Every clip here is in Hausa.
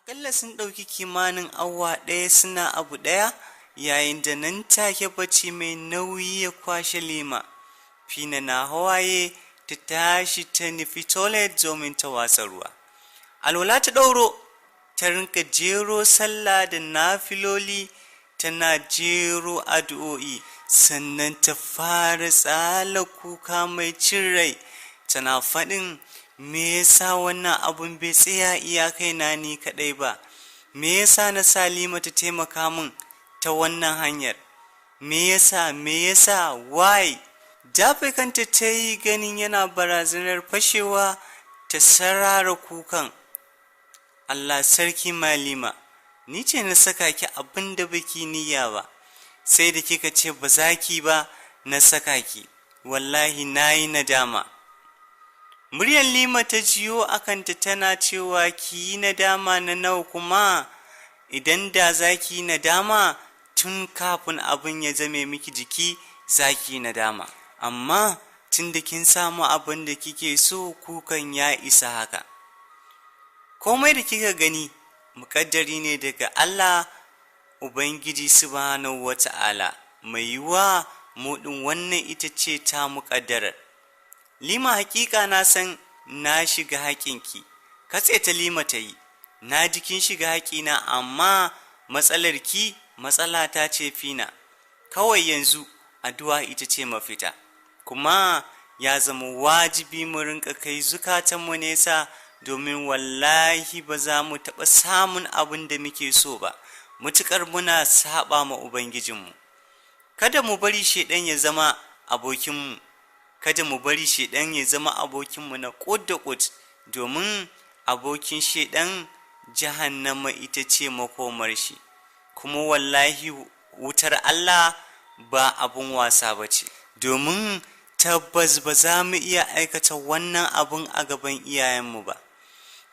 Akalla sun ɗauki kimanin awa ɗaya suna abu ɗaya, yayin da nan take bacci mai nauyi ya kwashe Lima. Fina na hawaye ta tashi ta nufi toilet domin ta watsa ruwa. Alwala ta ɗauro, ta rinka jero sallah da nafiloli, tana jero addu'o'i, sannan ta fara tsala kuka mai cin rai, tana faɗin me yasa wannan abun bai tsaya iyakai na ni kaɗai ba, me yasa na Salima ta taimaka min ta wannan hanyar, me yasa why. Dafe kanta ta yi ganin yana barazanar fashewa, ta sarara kukan. Allah sarki Malima, ni ce na saka ki abin da baki niyya ba, sai da kika ce ba za ki ba na saka ki, wallahi na yi nadama. Muryar Lima ta jiyo akanta tana cewa ki yi nadama na nawa kuma, idan da za ki yi nadama tun kafin abin ya zame miki jiki za ki yi nadama. Amma tun da kin samu abin da kike so, kukan ya isa haka. Komai da kika gani muƙaddari ne daga Allah Ubangiji Subhanahu wata'ala, mai yiwuwa muɗin wannan ita ce ta muƙaddarar. Lima, hakika na san na shiga haƙinki. Katse ta Lima ta yi, na ji kin shiga haƙina, amma matsalarki matsalata ce Fina. Kawai yanzu addu'a ita ce mafita, kuma ya zama wajibi mu rinka kai zukatanmu nesa, domin wallahi ba za mu taɓa samun abin da muke so ba mutuƙar muna saɓa ma Ubangijinmu. Kada mu bari shaiɗan ya zama abokinmu, kada mu bari shaiɗan ya zama abokinmu na ƙud da ƙud, domin abokin shaiɗan jahannama ita ce makomar shi, kuma wallahi wutar Allah ba abun wasa ba ce, domin tabbas ba za mu iya aikata wannan abun a gaban iyayenmu ba.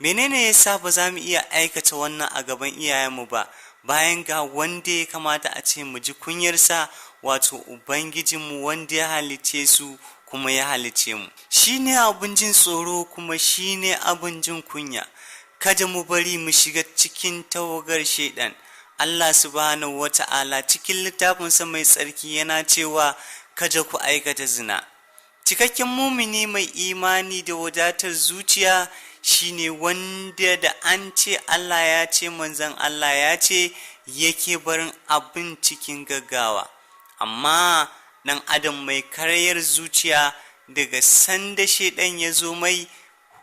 Menene yasa ba za mu iya aikata wannan a gaban iyayenmu ba, bayan ga wanda ya kamata a ce mu ji kunyarsa, wato Ubangijinmu wanda ya halice su kuma ya halice mu. Shi ne abin jin tsoro kuma shi ne abin jin kunya. Kada mu bari mu shiga cikin tawagar shaiɗan. Allah Subhanahu wata'ala cikin littafinsa mai tsarki yana cewa kada ku aikata zina. Cikakken mumini mai imani da wadatar zuciya shine wanda da an ce Allah ya ce manzon Allah ya ce yake barin abin cikin gaggawa. Amma ɗan adam mai karyar zuciya, daga sanda shaiɗan ya zo mai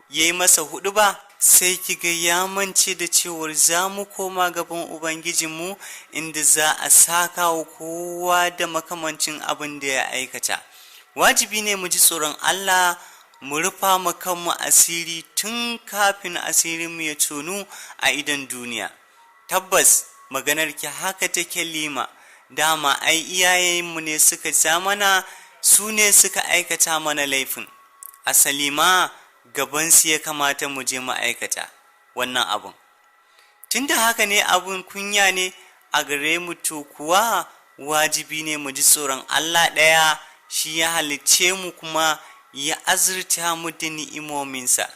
ya yi masa huɗu ba, sai kiga ya mance da cewar za mu koma gaban Ubangijinmu, inda za a saka wa kowa da makamancin abin da ya aikata. Wajibi ne mu ji tsoron Allah, mu rufa ma kanmu asiri tun kafin asirinmu ya tonu a idon duniya. Tabbas maganar ki haka take Lima, dama ai iyayenmu ne suka zamana, su ne suka aikata mana laifin. Asali ma gabansu ya kamata mu je mu aikata wannan abun. Tunda haka ne abun kunya ne a gare mu, to kuwa wajibi ne mu ji tsoron Allah ɗaya, shi ya halicce mu kuma ya azurta mu da ni'imominsa.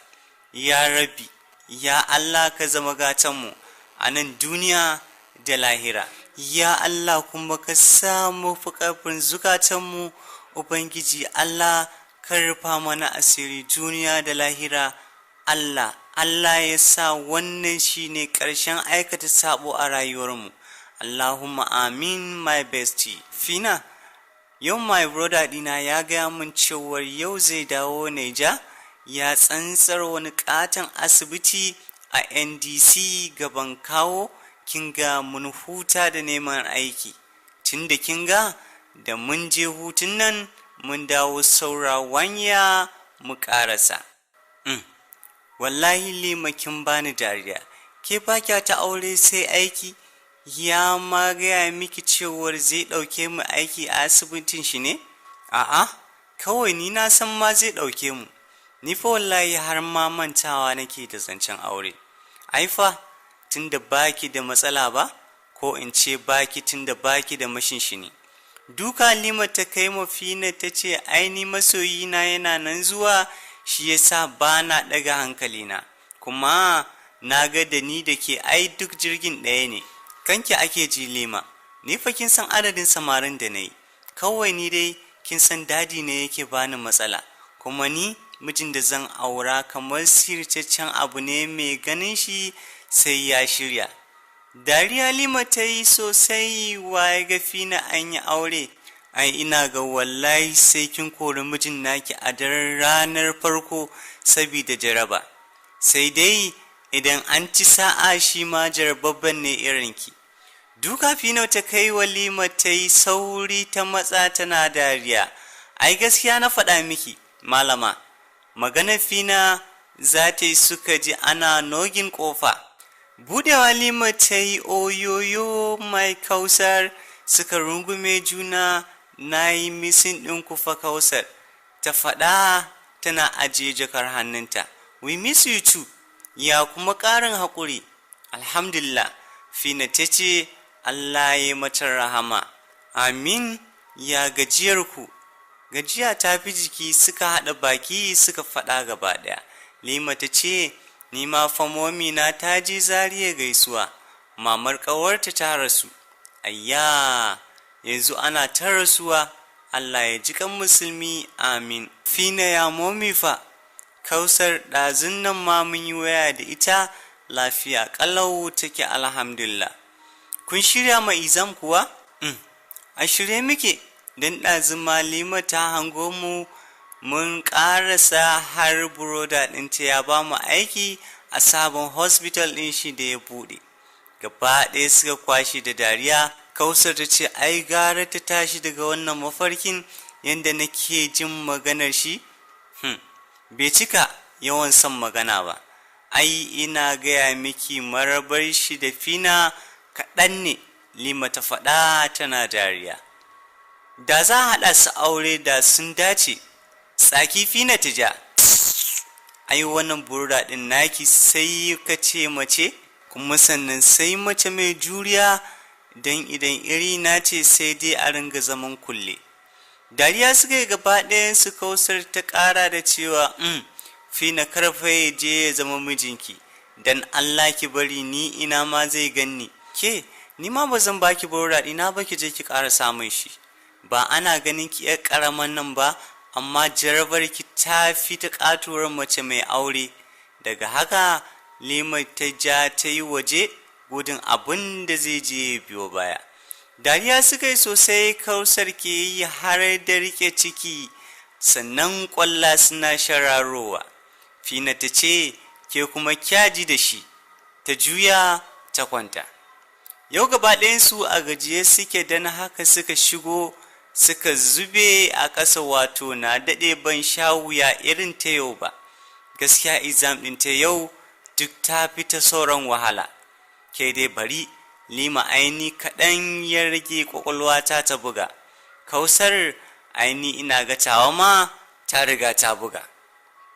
Ya Rabbi, ya Allah ka zama gatanmu a nan duniya da lahira. Ya Allah kuma ka samu fi ƙarfin zukatanmu. Ubangiji Allah ka rufa mana asiri duniya da lahira. Allah ya sa wannan shine ƙarshen aikata sabo a rayuwarmu. Allahumma amin, my bestie. Fina, yau my brother dina ya gaya min cewar yau zai dawo Naija, ya tsantsar wani katon asibiti a NDC gaban kawo. Kinga mun huta da neman aiki, tunda kinga da mun je hutun nan mun dawo saura wanya mu karasa. Wallahi Lima kin bani dariya, ke ba kya ta aure sai aiki. Ya ma gaya miki cewar zai ɗauke mu aiki a asibitin shi ne? A'a, kawai ni na san ma zai ɗauke mu. Ni fa wallahi har ma mantawa nake da zancen aure. Aifa, tunda baki da matsala ba, ko in ce baki tunda baki da mashinshini. Duka Lima ta kai Fina ta ce aini masoyina yana nan zuwa, shi yasa ba na ɗaga hankalina. Kuma na ga da ni da ke ai duk jirgin ɗaya ne. Kanki ake ji Lima, ni fa kin san adadin samarin da na yi, kawai ni dai kin san dadi ne yake bani matsala, kuma ni mijin da zan aura kamar sirtaccen abu ne mai ganin shi sai ya shirya. Dariya Lima ta yi sosai, waye ga Fina an yi aure. Ai ina ga wallahi sai kin kori mijin naki a daren ranar farko sabida jaraba. Sai dai idan an ci sa'a shi ma jarababban ne irinki. Duka Fina ta kai wa Lima ta yi sauri ta matsa tana dariya. Ai gaskiya na faɗa miki, malama. Maganar Fina za ta yi suka ji ana nogin ƙofa. Budewa Lima ta yi oyoyo mai Kausar, suka rungume juna. Na yi misin ɗin kufa Kausar, ta faɗa tana ajiye jakar hannunta. We miss you too, ya kuma ƙarin haƙuri. Alhamdulillah, Fina ta ce Allah ya mata rahama. Amin, ya gajiyar ku. Gajiya ta fi jiki, suka haɗa baki suka faɗa gaba ɗaya. Lima ta ce, ni ma famomi na ta je Zariya gaisuwa, mamar ƙawarta ta rasu. Ayya, yanzu ana ta rasuwa, Allah ya ji kan musulmi, amin. Fina ya momi fa, Kausar ɗazun nan ma mun yi waya da ita, lafiya ƙalau take alhamdulillah. Kun shirya ma izam kuwa? A shirye muke, don ɗazun ma Lima ta hango mu mun ƙarasa har buroda ɗinta ya ba mu aiki a sabon hospital ɗin shi da ya buɗe. Gaba ɗaya suka kwashe da dariya. Kausar ta ce ai gara ta tashi daga wannan mafarkin yadda nake jin maganar shi. Bai cika yawan son magana ba. Ai ina gaya miki marabar shi da Fina kaɗan ne, Lima ta faɗa tana dariya. Da za a haɗa su aure da sun dace. Tsaki Fina ta ja. Ai wannan burda ɗin naki sai ka ce mace, kuma sannan sai mace mai juriya, don idan iri na ce sai dai a ringa zaman kulle. Dariya suka yi gaba ɗayan su. Kausar ta ƙara da cewa Fina karfa ya je ya zama mijinki, don Allah ki bari ni ina ma zai ganni. Ke, ni ma ba zan baki burda ɗina ba, ki je ki ƙara samun shi. Ba ana ganin ki ƴar ƙaraman nan ba, amma jarabar ki ta fi ta ƙatuwar mace mai aure. Daga haka Lima ta ja ta yi waje gudun abin da zai je biyo baya. Dariya suka yi sosai. Kausar ke yi har da rike ciki, sannan ƙwalla suna shararowa. Fina ta ce ke kuma kyaji da shi, ta juya ta kwanta. Yau gaba ɗayansu a gajiye suke, don haka suka shigo suka zube a ƙasa, wato na daɗe ban sha wuya irin ta yau ba. Gaskiya exam ɗin ta yau duk ta fi ta sauran wahala. Ke dai bari, Lima aini kaɗan ya rage ƙwaƙwalwata ta buga. Kausar aini ina ga tawa ma ta riga ta buga.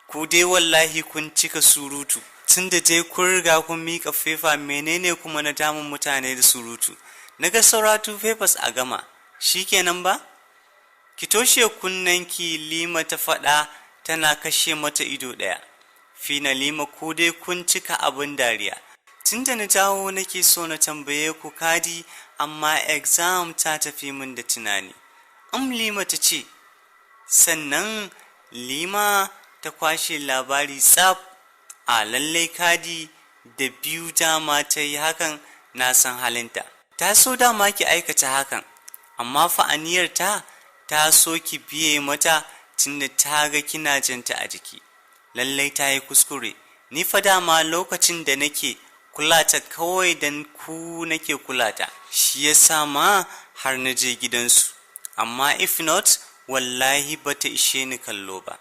Ku dai wallahi kun cika surutu. Tun da dai kun riga kun miƙa fefa, menene kuma na damun mutane da surutu? Naga sauratu papers a gama, shi kenan ba? Ki toshe kunnenki, Lima ta faɗa tana kashe mata ido ɗaya. Fina Lima ku dai kun cika abin dariya. Tun da na jawo nake so na tambaye ku kadi, amma exam ta tafi min da tunani. Lima ta ce, sannan Lima ta kwashe labari tsaf. A lallai kadi da biyu dama ta yi hakan, na san halinta. Ta so dama ki aikata hakan, amma fa'aniyarta ta so ki biye mata tunda ta ga kina janta a jiki. Lallai ta yi kuskure. Ni fa dama lokacin da nake kulata kawai dan ku nake kulata, shi yasa ma har na je gidansu. Amma if not, wallahi bata ishe ni kallo ba.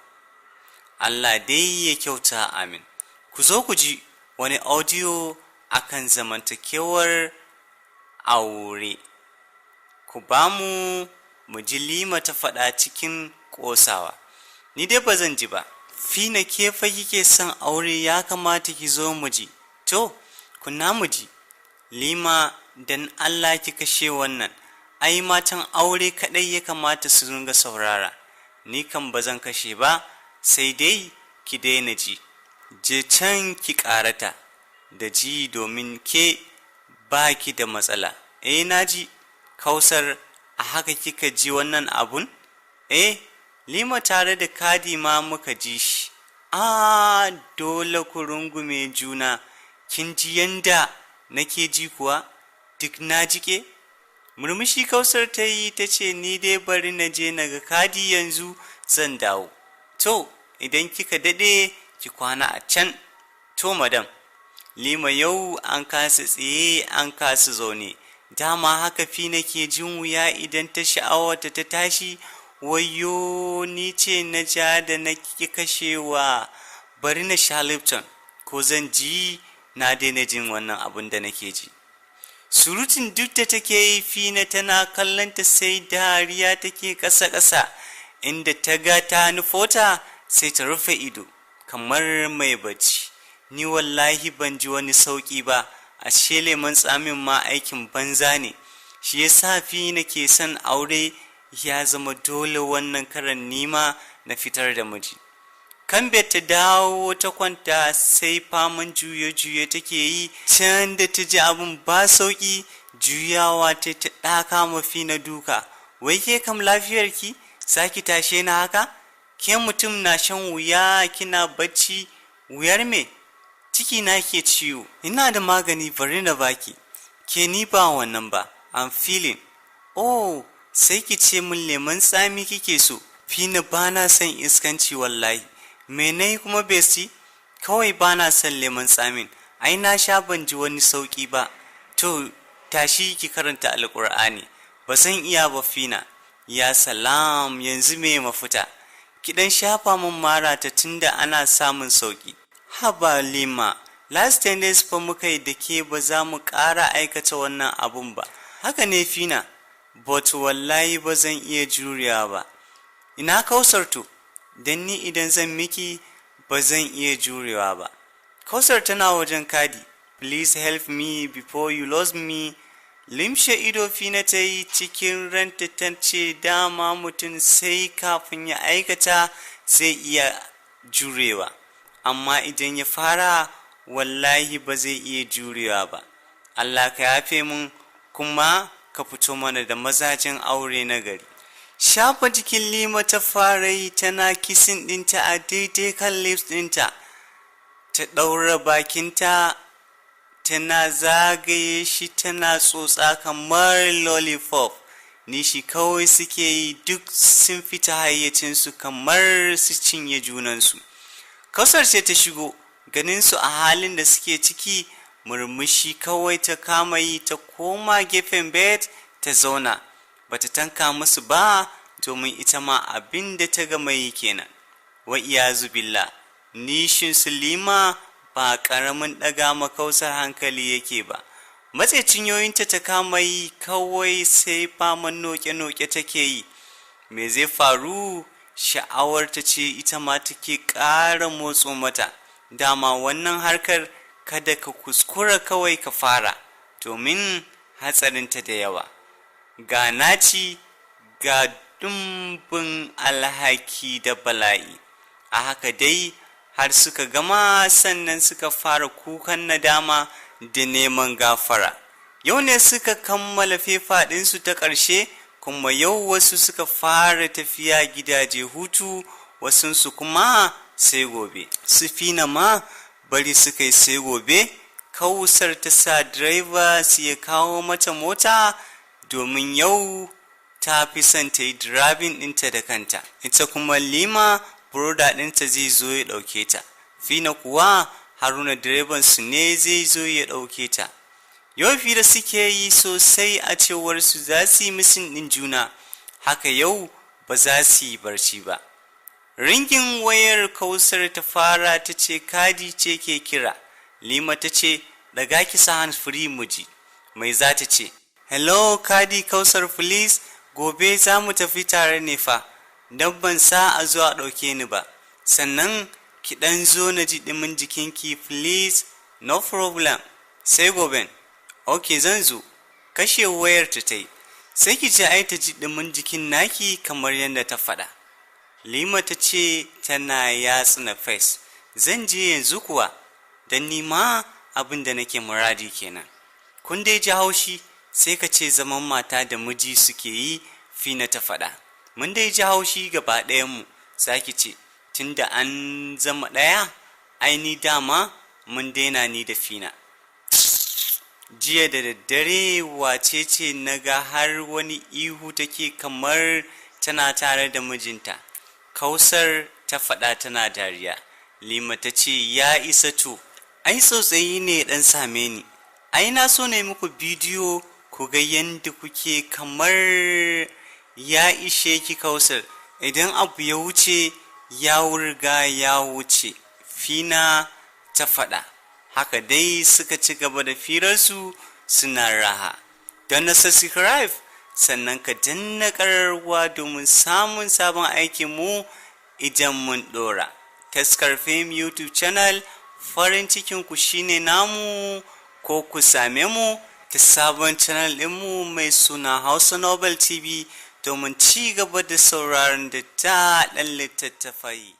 Allah dai ya kyauta, amin. Ku zo ku ji wani audio akan zamantakewar aure. Ku ba mu ji Lima ta faɗa cikin ƙosawa. Ni dai ba zan ji ba. Fina ke fa kike son aure, ya kamata ki zo mu ji. To, kunna mu ji. Lima, dan Allah ki kashe wannan. Ai matan aure kaɗai ya kamata su ringa saurara. Ni kan ba zan kashe ba, sai dai ki daina ji. Je can ki ƙarata. da ji domin ke baki da matsala. Na ji, Kausar, a haka kika ji wannan abun? Lima tare da Kadi ma muka ji shi. Dole ku rungume juna, kin ji yanda nake ji kuwa? Duk na jike? Murmushi Kausar ta yi ta ce, ni dai bari na je na ga Kadi yanzu zan dawo. To, idan kika daɗe ki kwana a can. To, madam. Lima yau an kasa tsaye an kasa zaune. Dama haka fi nake jin wuya idan ta sha'awata ta tashi. Wayyo, ni ce na ja da na ki kashewa. Bari na sha Lipton, ko zan ji na daina jin wannan abin da nake ji. Surutun duk da take yi Fina tana kallonta sai dariya take ƙasa-ƙasa, inda ta ga ta nufota sai ta rufe ido kamar mai bacci. Ni wallahi ban ji wani sauƙi ba, ashe lemon tsamin ma aikin banza ne. Shi yasa Fina ke son aure, ya zama dole wannan karan nima na fitar da miji. Kambe ta dawo ta kwanta sai faman juye-juye take yi, can da ta ji abin ba sauƙi juyawa ta ɗaka mafi na duka. Wai ke kam lafiyarki? Saki tashe na haka? Ke mutum na shan wuya kina bacci, wuyar me? Ciki na ke ciwo, ina da magani bari na baki. Ke ni ba wannan ba, I'm feeling. Oh, sai ki ce min lemon tsami kike so. Fina ba na son iskanci wallahi. Menai kuma besti? Kawai ba na son lemon tsamin. Ai na sha ban ji wani sauƙi ba. To, tashi ki karanta Alƙur'ani. Ba zan iya ba Fina. Ya salam, yanzu me mafita? Ki dan shafa min mara ta tunda ana samun sauƙi. Haba Lima, last 10 days fa muka yi da ke ba za mu ƙara aikata wannan abun ba. Haka ne Fina, but wallahi ba zan iya juriya ba. Ina Kausar to? Dan ni idan zan miki ba zan iya jurewa ba. Kausar tana wajen Kadi. Please help me before you lose me. Limshe ido Fina ta yi cikin ranta ta ce dama mutum sai kafin ya aikata zai iya jurewa. Amma idan ya fara wallahi ba zai iya jurewa ba. Allah ka yafe mun kuma ka fito mana da mazajen aure na gari. Shafa jikin Lima ta fara yi tana kisin ɗinta a daidai kan lips ɗinta. Ta ɗaura bakinta tana zagaye shi tana tsotsa kamar lollipop. Nishi kawai suke yi duk sun fita hayyacinsu kamar su cinye junansu. Kausar ce ta shigo, ganin su a halin da suke ciki, murmushi kawai ta kama yi ta koma gefen bed ta zauna. Bata tanka musu ba domin ita ma abin da ta gama yi kenan. Wa iyazu billah, nishin Lima ba ƙaramin ɗaga ma Kausar hankali yake ba. Matse cinyoyinta ta kama yi kawai sai faman noke-noke take yi. Me zai faru? Sha'awarta ce ita ma take ƙara motso mata. Dama wannan harkar kada ka kuskura kawai ka fara, domin hatsarinta da yawa. Ga naci ga dumbin alhaki da bala'i. A haka dai har suka gama sannan suka fara kukan nadama da neman gafara. Yau ne suka kammala fefa ɗinsu ta ƙarshe, kuma yau wasu suka fara tafiya gidaje hutu, wasunsu kuma sai gobe. Su Fina ma bari suka yi sai gobe. Kausar ta sa direba su ya kawo mata mota domin yau ta fi son ta yi driving ɗinta da kanta. Ita kuma Lima broda ɗinta zai zo ya ɗauke ta. Fina kuwa Haruna direban su ne zai zo ya ɗauke ta. Yau fira suke yi sosai a cewar su za su yi misin ɗin juna. Haka yau ba za su yi barci ba. Ringin wayar Kausar ta fara ta ce Kadi ce ke kira. Lima ta ce daga ki sa hands free mu ji. Mai za ta ce, hello Kadi Kausar please, gobe za mu tafi tare ne fa. Dan ban sa a zo a ɗauke ni ba. Sannan ki ɗan zo na ji ɗimin jikinki please. No problem. Sai goben. Ok zan zo. Kashe wayar ta yi. Sai ki ce ai ta ji ɗimin jikin naki kamar yadda ta faɗa. Lima ta ce tana yatsuna face. Zan je yanzu kuwa. Dan ni ma abin da nake muradi kenan. Kun dai ji haushi sai ka ce zaman mata da miji suke yi, Fina ta faɗa. Mun dai ji haushi gaba ɗayanmu, saki ce, tunda an zama ɗaya, ai ni dama mun daina ni da Fina. Jiya da daddare wace ce na ga har wani ihu take kamar tana tare da mijinta. Kausar ta faɗa tana dariya. Lima ta ce ya isa to, ai tsautsayi ne ɗan same ni. Ai na so ne muku bidiyo ku ga yadda kuke kamar ya ishe ki Kausar. Idan abu ya wuce ya riga ya wuce, Fina ta faɗa. Haka dai suka ci gaba da firarsu suna raha. Don na subscribe sannan ka danna ƙararwa domin samun sabon aikinmu idan mun ɗora. Taskar Fim YouTube channel, farin cikinku shine namu, ko ku same mu ta sabon channel ɗinmu mai suna Hausa Nobel TV domin ci gaba da sauraron da daɗin littattafai.